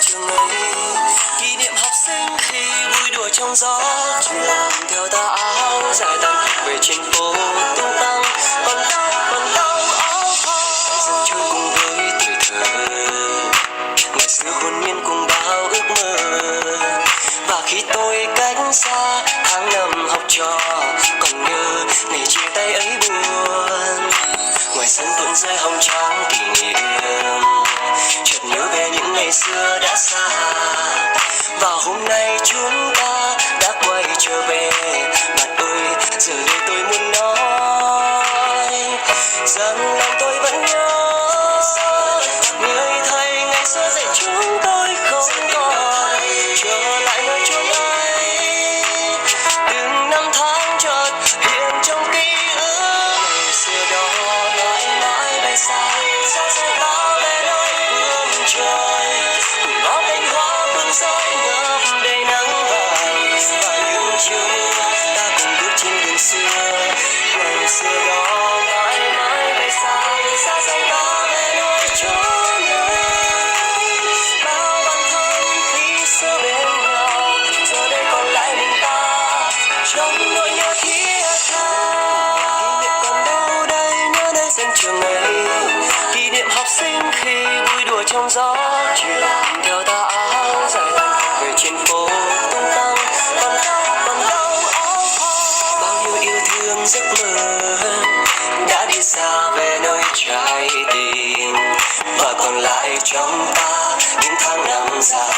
trường ấy, kỷ niệm học sinh khi vui đùa trong gió chuyện theo tà áo dài tàn về trên phố tung tăng. Còn đau áo phai dần trôi cùng với tuổi thơ, ngày xưa hồn nhiên cùng bao ước mơ. Và khi tôi cách xa tháng năm học trò, còn nhớ ngày chia tay ấy buồn. Ngoài sân tuôn rơi hồng trắng kỷ niệm, chợt nhớ về những ngày xưa đã xa. Và hôm nay chúng ta đã quay trở về. Bạn ơi, giờ đây tôi muốn nói rằng lòng tôi vẫn nhớ người thầy ngày xưa dạy chúng tôi không còn trở lại nơi chốn ấy. Từng năm tháng chợt hiện trong ký ức, ngày xưa đó mãi mãi bay xa, xa rời ta về nơi phương trời. Cùng ngõ cánh hoa phương rơi ngập đầy nắng vàng, và những chiều mưa ta cùng bước trên đường xưa. Ngày xưa đó mãi mãi bay xa, xa rời ta về nơi chốn ấy. Bao bạn thân khi xưa bên nhau, giờ đây còn lại mình ta trong nỗi nhớ thiết tha. Kỷ niệm còn đâu đây, nhớ nơi sân trường ấy, kỷ niệm học sinh khi vui đùa trong gió chuyện theo tà áo dài tàn về trên phố tung tăng. Còn đâu áo phai bao nhiêu yêu thương giấc mơ đã đi xa về nơi trái tim, và còn lại trong ta những tháng năm dài